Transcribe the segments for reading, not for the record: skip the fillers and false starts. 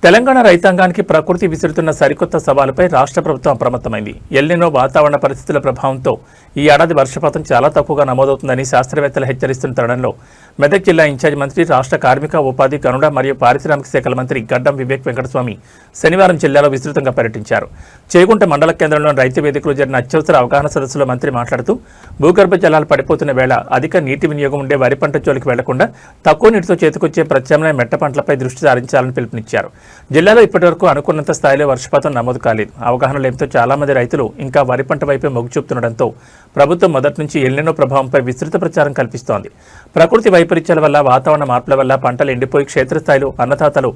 తెలంగాణ రైతాంగానికి ప్రకృతి విసురుతున్న సరికొత్త సవాలుపై రాష్ట్ర ప్రభుత్వం అప్రమత్తమైంది. ఎల్నినో వాతావరణ పరిస్థితుల ప్రభావంతో ఈ ఏడాది వర్షపాతం చాలా తక్కువగా నమోదవుతుందని శాస్త్రవేత్తలు హెచ్చరిస్తున్న తరుణంలో మెదక్ జిల్లా ఇన్ఛార్జ్ మంత్రి, రాష్ట్ర కార్మిక, ఉపాధి, గనుడ మరియు పారిశ్రామిక శాఖల మంత్రి గడ్డం వివేక్ వెంకటస్వామి శనివారం జిల్లాలో విస్తృతంగా పర్యటించారు. చేగుంట మండల కేంద్రంలోని రైతు వేదికలో జరిగిన అత్యవసర అవగాహన సదస్సులో మంత్రి మాట్లాడుతూ భూగర్భ జలాలు పడిపోతున్న వేళ అధిక నీటి వినియోగం ఉండే వరి పంట జోలికి వెళ్లకుండా తక్కువ నీటితో చేతికొచ్చే ప్రత్యామ్నాయ మెట్ట పంటలపై దృష్టి సారించాలని పిలుపునిచ్చారు. జిల్లాలో ఇప్పటివరకు అనుకున్నంత స్థాయిలో వర్షపాతం నమోదు కాలేదు. అవగాహన లేమితో చాలా మంది రైతులు ఇంకా వరి పంట వైపే మొగ్గు చూపుతుండటంతో ప్రభుత్వం మొదటి నుంచి ఎల్నినో ప్రభావంపై విస్తృత ప్రచారం కల్పిస్తోంది. ప్రకృతి వైపరీత్యాల వల్ల, వాతావరణ మార్పుల వల్ల పంటలు ఎండిపోయి క్షేత్రస్థాయిలో అన్నదాతలు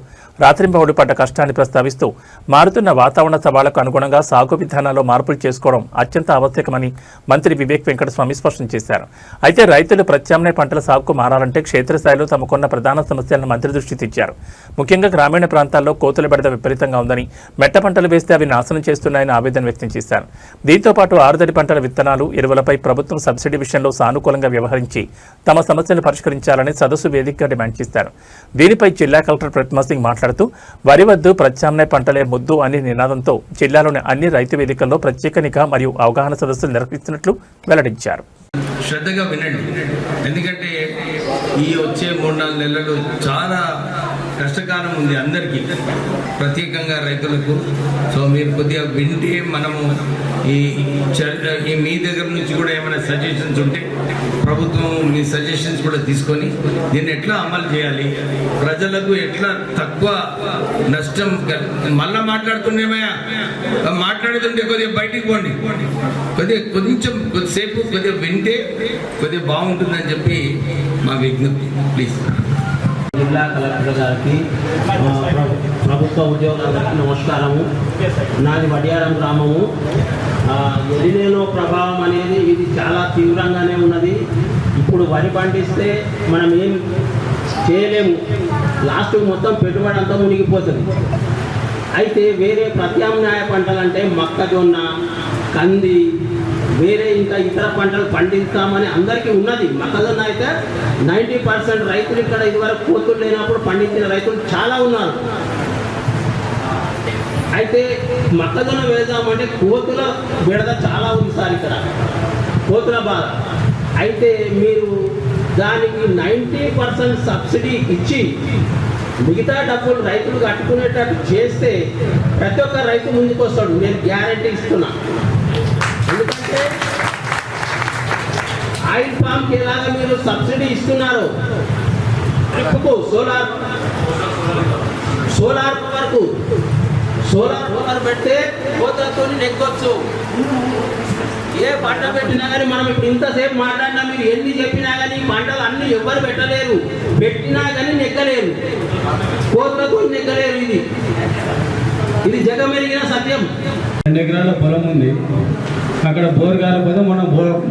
రాత్రింబవళ్లు పడ్డ కష్టాన్ని ప్రస్తావిస్తూ మారుతున్న వాతావరణ సవాళ్లకు అనుగుణంగా సాగు విధానాల్లో మార్పులు చేసుకోవడం అత్యంత ఆవశ్యకమని మంత్రి వివేక్ వెంకటస్వామి స్పష్టం చేశారు. అయితే రైతులు ప్రత్యామ్నాయ పంటల సాగుకు మారాలంటే క్షేత్రస్థాయిలో తమకున్న ప్రధాన సమస్యలను మంత్రి దృష్టి తెచ్చారు. ముఖ్యంగా గ్రామీణ ప్రాంతాల్లో కోతుల బెడద విపరీతంగా ఉందని, మెట్ట పంటలు వేస్తే అవి నాశనం చేస్తున్నాయని ఆవేదన వ్యక్తం చేశారు. దీంతో పాటు ఆరుదడి పంటల విత్తనాలు, ఎరువులపై ప్రభుత్వం సబ్సిడీ విషయంలో సానుకూలంగా వ్యవహరించి తమ సమస్యలను పరిష్కరించాలని సదస్సు వేదికగా డిమాండ్ చేశారు. దీనిపై జిల్లా కలెక్టర్ ప్రతిమా సింగ్ మాట్లాడుతూ వరి వద్దు, ప్రత్యామ్నాయ పంటలే ముద్దు అనే నినాదంతో జిల్లాలోని అన్ని రైతు వేదికల్లో ప్రత్యేక నిఘా మరియు అవగాహన సదస్సులు నిర్వహిస్తున్నట్లు వెల్లడించారు. శ్రద్ధగా వినండి, ఎందుకంటే ఈ వచ్చే 3-4 నెలలు చాలా కష్టకాలం ఉంది అందరికీ, ప్రత్యేకంగా రైతులకు. సో మీరు కొద్దిగా వింటే మనము ఈ మీ దగ్గర నుంచి కూడా ఏమైనా సజెషన్స్ ఉంటే ప్రభుత్వం మీ సజెషన్స్ కూడా తీసుకొని దీన్ని ఎట్లా అమలు చేయాలి, ప్రజలకు ఎట్లా తక్కువ నష్టం. మళ్ళా మాట్లాడుతున్నామయ్యా, మాట్లాడుతుంటే కొద్దిగా బయటికి పోండి, కొద్దిసేపు వింటే కొద్దిగా బాగుంటుందని చెప్పి మా విజ్ఞప్తి. ప్లీజ్. జిల్లా కలెక్టర్ గారికి, ప్రభుత్వ ఉద్యోగులందరికీ నమస్కారము. నాది వడియారం గ్రామము. ఎలినో ప్రభావం అనేది ఇది చాలా తీవ్రంగానే ఉన్నది. ఇప్పుడు వరి పండిస్తే మనం ఏం చేయలేము, లాస్ట్ మొత్తం పెట్టుబడి అంతా మునిగిపోతుంది. అయితే వేరే ప్రత్యామ్నాయ పంటలు అంటే మొక్కజొన్న, కంది, వేరే ఇంకా ఇతర పంటలు పండిస్తామని అందరికీ ఉన్నది. మొక్కజొన్న అయితే 90% రైతులు ఇక్కడ ఇదివరకు కోతులు లేనప్పుడు పండించిన రైతులు చాలా ఉన్నారు. అయితే మొక్కజొన్న వేద్దామంటే కోతుల బెడద చాలా ఉంది సార్, ఇక్కడ కోతుల బాధ. అయితే మీరు దానికి 90% సబ్సిడీ ఇచ్చి మిగతా డబ్బులు రైతులు కట్టుకునేటట్టు చేస్తే ప్రతి ఒక్క రైతు ముందుకు వస్తాడు, నేను గ్యారంటీ ఇస్తున్నా. ఎందుకంటే ఆయిల్ పామ్కి ఎలాగ మీరు సబ్సిడీ ఇస్తున్నారు, ట్రిప్కు సోలార్ పవర్ పెడితే కోతలతో నెగ్గొచ్చు. ఏ పంట పెట్టినా కానీ మనం ఇప్పుడు ఇంతసేపు మాట్లాడినా, మీరు ఎన్ని చెప్పినా కానీ పంటలు అన్ని ఎవరు పెట్టలేరు, పెట్టినా కానీ నెగ్గలేరు, కోతలతో నెగ్గలేరు. ఇది జగమెరిగిన సత్యం. 2 ఎకరాల పొలం ఉంది, అక్కడ బోర్ కాకపోతే మనం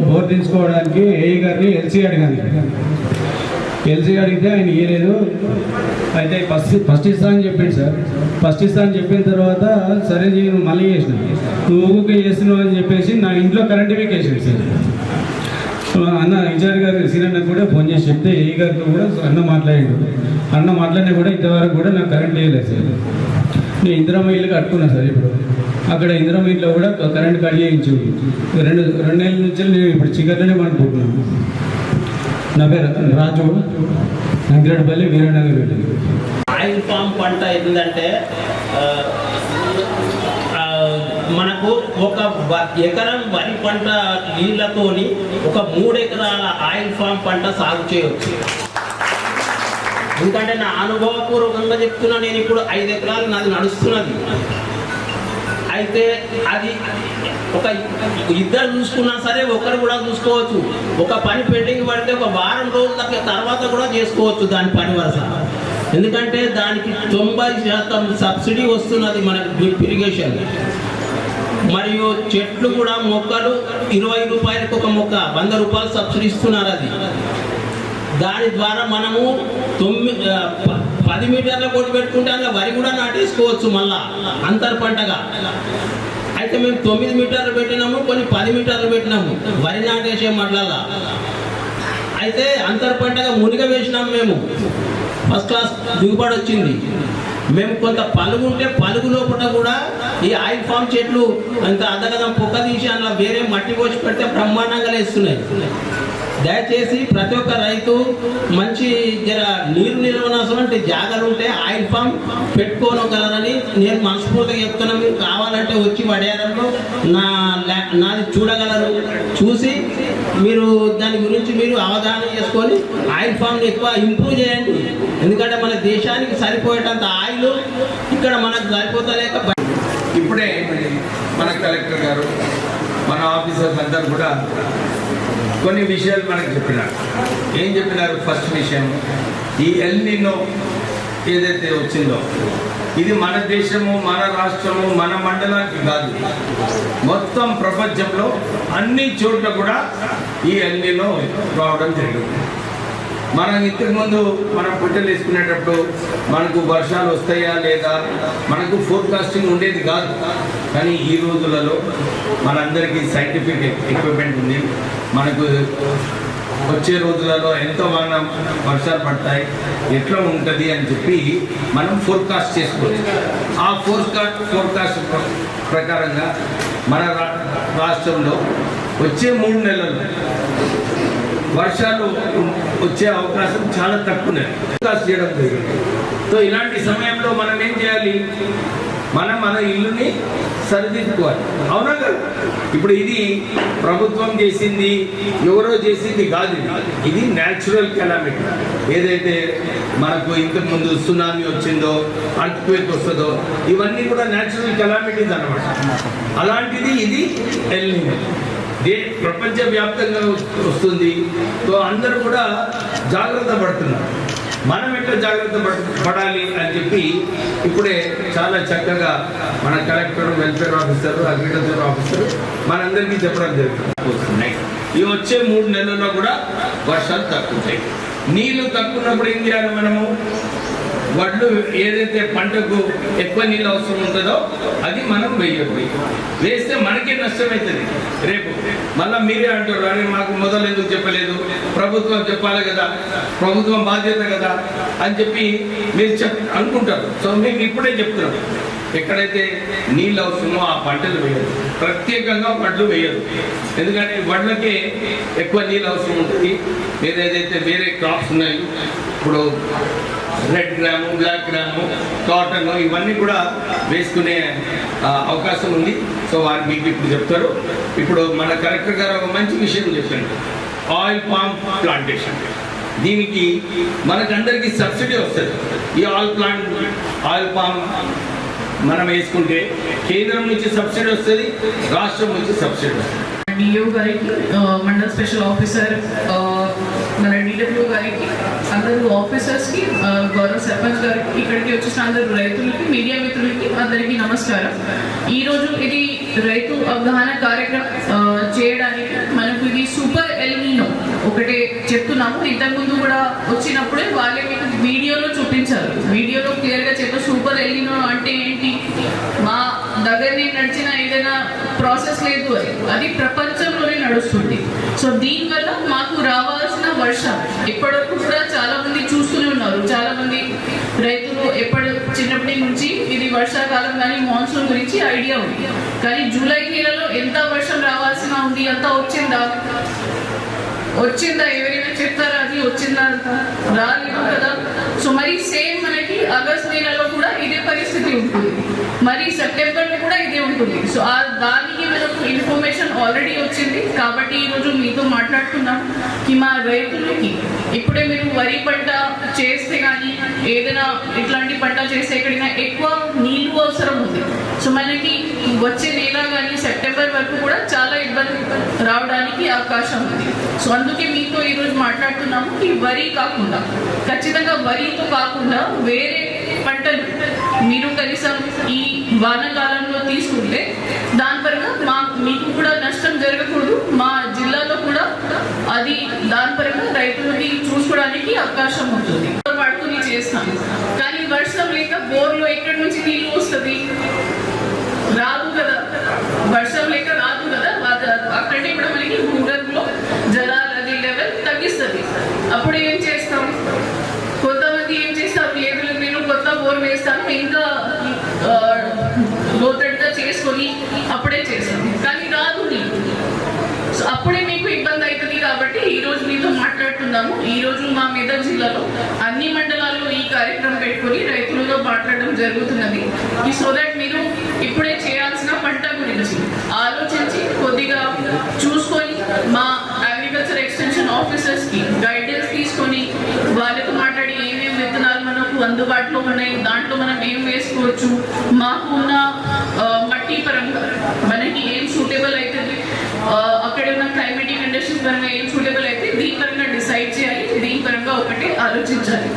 బోర్ తీసుకోవడానికి ఏఈ గారిని ఎల్సీ అడిగాను. ఎల్సీ అడిగితే ఆయన ఇవ్వలేదు. అయితే ఫస్ట్ ఇస్తా అని చెప్పింది సార్. ఫస్ట్ ఇస్తా అని చెప్పిన తర్వాత సరే నేను మళ్ళీ చేసిన, నువ్వు ఊరికే చేస్తున్నావు అని చెప్పేసి నా ఇంట్లో కరెంట్ వేకేసాడు సార్. అన్న ఇన్ఛార్జ్ గారికి, సీనియర్ కూడా ఫోన్ చేసి చెప్తే ఏఈ గారితో కూడా అన్న మాట్లాడినా కూడా ఇంతవరకు కూడా నాకు కరెంట్ వేయలేదు సార్. నేను ఇందిరమ్మ ఇల్లు కట్టుకున్నా సార్. ఇప్పుడు అక్కడ ఇందిరమ్మ ఇంట్లో కూడా కరెంట్ కట్ చేయించు. 2 నెలల నుంచి నేను ఇప్పుడు చికెన్లోనే పనుకుంటున్నాను. నా పేరు రాజు, నంగిరెడ్డిపల్లి, వీరనగర్. ఆయిల్ పామ్ పంట ఏంటంటే మనకు ఒక ఎకరం వరి పంట నీళ్లతోని ఒక 3 ఎకరాల ఆయిల్ పామ్ పంట సాగు చేయవచ్చు. ఎందుకంటే నా అనుభవపూర్వకంగా చెప్తున్నా, నేను ఇప్పుడు 5 ఎకరాలు నాది నడుస్తున్నది. అయితే అది ఒక ఇద్దరు చూసుకున్నా సరే, ఒకరు కూడా చూసుకోవచ్చు. ఒక పని పెండింగ్ పడితే ఒక వారం రోజుల తర్వాత కూడా చేసుకోవచ్చు దాని పని వరుస. ఎందుకంటే దానికి 90% సబ్సిడీ వస్తున్నది మనకి డ్రిప్ ఇరిగేషన్. మరియు చెట్లు కూడా, మొక్కలు 20 రూపాయలకు ఒక మొక్క, 100 రూపాయలు సబ్సిడీ ఇస్తున్నారు. అది దాని ద్వారా మనము 10 మీటర్ల కొట్టి పెట్టుకుంటే అందులో వరి కూడా నాటేసుకోవచ్చు మళ్ళా అంతర్ పంటగా. అయితే మేము 9 మీటర్లు పెట్టినాము, కొన్ని 10 మీటర్లు పెట్టినాము వరి నాటేసే మట్లల్లా. అయితే అంతర్ పంటగా మునిగ వేసినాము మేము, ఫస్ట్ క్లాస్ దిగుబడి వచ్చింది. మేము కొంత పలుగు ఉంటే పలుగు లోపల కూడా ఈ ఆయిల్ ఫామ్ చెట్లు అంత అదగదం పొక్క తీసి అందులో వేరే మట్టి పోసి పెడితే బ్రహ్మాండంగా లేస్తున్నాయి. దయచేసి ప్రతి ఒక్క రైతు మంచి జర నీరు నిల్వనటువంటి జాగాలు ఉంటే ఆయిల్ ఫామ్ పెట్టుకోగలరని నేను మనస్ఫూర్తిగా చెప్తున్నాను. మీరు కావాలంటే వచ్చి వడియారంలో నాది చూడగలరు. చూసి మీరు దాని గురించి మీరు అవగాహన చేసుకొని ఆయిల్ ఫామ్ని ఎక్కువ ఇంప్రూవ్ చేయండి. ఎందుకంటే మన దేశానికి సరిపోయేటంత ఆయిల్ ఇక్కడ మనకు సరిపోతలేక ఇప్పుడే మన కలెక్టర్ గారు మన ఆఫీసర్స్ అందరూ కూడా కొన్ని విషయాలు మనకు చెప్పినారు. ఏం చెప్పినారు? ఫస్ట్ విషయం, ఈ ఎల్ నినో ఏదైతే వచ్చిందో ఇది మన దేశము, మన రాష్ట్రము, మన మండలానికి కాదు, మొత్తం ప్రపంచంలో అన్ని చోట్ల కూడా ఈ ఎల్ నినో రావడం జరిగింది. మనం ఇంతకుముందు మనం పుట్టలు వేసుకునేటప్పుడు మనకు వర్షాలు వస్తాయా లేదా మనకు ఫోర్కాస్టింగ్ ఉండేది కాదు. కానీ ఈ రోజులలో మనందరికీ సైంటిఫిక్ ఎక్విప్మెంట్ ఉంది. మనకు వచ్చే రోజులలో ఎంతో వర్షాలు పడతాయి, ఎట్లా ఉంటుంది అని చెప్పి మనం ఫోర్కాస్ట్ చేసుకోవచ్చు. ఆ ఫోర్కాస్ట్ ప్రకారంగా మన రాష్ట్రంలో వచ్చే 3 నెలలు వర్షాలు వచ్చే అవకాశం చాలా తక్కువ ఫోర్కాస్ట్ చేయడం జరిగింది. సో ఇలాంటి సమయంలో మనం ఏం చేయాలి? మన ఇల్లుని సరిదిద్దుకోవాలి. అవునా కదా? ఇప్పుడు ఇది ప్రభుత్వం చేసింది, ఎవరో చేసింది కాదు. ఇది న్యాచురల్ కెలామిటీ. ఏదైతే మనకు ఇంతకుముందు సునామీ వచ్చిందో, అర్త్క్వేక్ వస్తుందో, ఇవన్నీ కూడా న్యాచురల్ కెలామిటీస్ అన్నమాట. అలాంటిది ఇది ఎల్ నినో. ప్రపంచవ్యాప్తంగా వస్తుంది. సో అందరూ కూడా జాగ్రత్త పడుతున్నారు. మనం ఎట్లా జాగ్రత్త పడాలి అని చెప్పి ఇప్పుడే చాలా చక్కగా మన collector, welfare officer, agriculture officer మనందరికీ చెప్పడం జరుగుతుంది. ఈ వచ్చే 3 నెలల్లో కూడా వర్షాలు తక్కువ ఉంటాయి. నీళ్లు తక్కువ ఉన్నప్పుడు ఏం చేయాలి? మనము వడ్లు ఏదైతే పంటకు ఎక్కువ నీళ్ళు అవసరం ఉంటుందో అది మనం వేస్తే మనకే నష్టమవుతుంది. రేపు మళ్ళీ మీరే అంటారు, అరే మాకు మొదలు ఎందుకు చెప్పలేదు, ప్రభుత్వం చెప్పాలి కదా, ప్రభుత్వం బాధ్యత కదా అని చెప్పి మీరు అనుకుంటారు. సో మీకు ఇప్పుడే చెప్తున్నాం, ఎక్కడైతే నీళ్ళు అవసరమో ఆ పంటలు వేయదు, ప్రత్యేకంగా వడ్లు వేయదు. ఎందుకంటే వడ్లకే ఎక్కువ నీళ్ళు అవసరం ఉంటుంది. ఏదైతే వేరే క్రాప్స్ ఉన్నాయి, ఇప్పుడు red gram, black gram, cotton, ఇవన్నీ కూడా వేసుకునే అవకాశం ఉంది. సో వారు మీకు ఇప్పుడు చెప్తారు. ఇప్పుడు మన కలెక్టర్ గారు ఒక మంచి విషయం చెప్పారు, ఆయిల్ పామ్ ప్లాంటేషన్. దీనికి మనకందరికీ సబ్సిడీ వస్తుంది. ఈ ఆయిల్ పామ్ మనం వేసుకుంటే కేంద్రం నుంచి సబ్సిడీ వస్తుంది, రాష్ట్రం నుంచి సబ్సిడీ వస్తుంది. డిఓ గారికి, మండల్ స్పెషల్ ఆఫీసర్, మన డిడబ్ల్యూ గారికి, అందరూ ఆఫీసర్స్కి, గౌరవ సర్పంచ్ గారికి, ఇక్కడికి వచ్చిన అందరూ రైతులకి, మీడియా మిత్రులకి అందరికీ నమస్కారం. ఈరోజు ఇది రైతు అవగాహన కార్యక్రమం చేయడానికి మనకు ఇది సూపర్ ఎల్ నినో ఒకటే చెప్తున్నాము. ఇంతకుముందు కూడా వచ్చినప్పుడే వాళ్ళే మీకు వీడియోలో చూపించారు. వీడియోలో క్లియర్గా చెప్పారు సూపర్ ఎల్ నినో అంటే ఏంటి, మా దగ్గరనే నడిచిన ఏదైనా ప్రాసెస్ లేదు, అది ప్రపంచంలోనే నడుస్తుంది. సో దీనివల్ల మాకు రావాల్సిన వర్షం ఇప్పటివరకు కూడా చాలా మంది చూస్తూనే ఉన్నారు. చాలా మంది రైతులు చిన్నప్పటి నుంచి ఇది వర్షాకాలం కానీ మాన్సూన్ గురించి ఐడియా ఉంది. కానీ జూలై నెలలో ఎంత వర్షం రావాల్సిన ఉంది, అంతా వచ్చిందా ఎవరైనా చెప్తారా? అది వచ్చిందా? అంత రాలేదు కదా. సో మరి సేమ్ మనకి ఆగస్ట్ నెలలో కూడా ఇదే పరిస్థితి ఉంటుంది, మరి సెప్టెంబర్లో కూడా ఇదే ఉంటుంది. సో దానికి మనకు ఇన్ఫర్మేషన్ ఆల్రెడీ వచ్చింది. కాబట్టి ఈరోజు మీతో మాట్లాడుతున్నాం మా రైతులకి ఇప్పుడే మీరు వరి పంట చేస్తే కానీ ఏదైనా ఇట్లాంటి పంట చేస్తే ఎక్కడైనా ఎక్కువ నీళ్ళు అవసరం ఉంది. సో మనకి వచ్చే నెల కానీ సెప్టెంబర్ వరకు కూడా చాలా ఇబ్బంది రావడానికి అవకాశం ఉంది. సో అందుకే మీతో ఈరోజు మాట్లాడుతున్నాము ఈ వరి కాకుండా, ఖచ్చితంగా వరితో కాకుండా వేరే పంటలు మీరు కనీసం ఈ వానాకాలంలో తీసుకుంటే దాని పరంగా మీకు కూడా నష్టం జరగకూడదు. మా జిల్లాలో కూడా అది దాని పరంగా రైతులకి చూసుకోవడానికి అవకాశం ఉంటుంది. పడుకుని చేస్తాను, కానీ వర్షం లేక బోర్లో ఎక్కడి నుంచి నీళ్ళు వస్తుంది? రాదు కదా, వర్షం లేక రాదు కదా. అక్కడే కూడా మనకి భూగర్భంలో జలాల లెవెల్ తగ్గిస్తుంది. అప్పుడు ఏం చేస్తాం? కొంతమంది ఏం చేస్తారు, లేదు నేను కొత్త బోర్ వేస్తాను, ఏం లోతడిగా చేసుకొని అప్పుడే చేసాం, కానీ రాదు నీకు. సో అప్పుడే మీకు ఇబ్బంది అవుతుంది కాబట్టి ఈ రోజు మీతో మాట్లాడుతున్నాము. ఈ రోజు మా మెదక్ జిల్లాలో అన్ని మండలాల్లో ఈ కార్యక్రమం పెట్టుకొని రైతులతో మాట్లాడడం జరుగుతున్నది. సో దట్ మీరు ఇప్పుడే చేయాల్సిన పంట గురించి ఆలోచించి కొద్దిగా చూసుకొని మా అగ్రికల్చర్ ఎక్స్టెన్షన్ ఆఫీసర్స్కి గైడెన్స్ తీసుకొని వాళ్ళతో మాట్లాడి ఏమేమి విత్తనాలు మనకు అందుబాటులో ఉన్నాయి, దాంట్లో మనం ఏం వేసుకోవచ్చు, మాకు ఉన్న మట్టి పరంగా మనకి ఏం సూటబుల్ అవుతుంది, అక్కడ ఉన్న క్లైమేటిక్ కండిషన్స్ పరంగా ఏం సూటబుల్ అయితే దీని పరంగా డిసైడ్ చేయాలి, దీని పరంగా ఒకటి ఆలోచించాలి.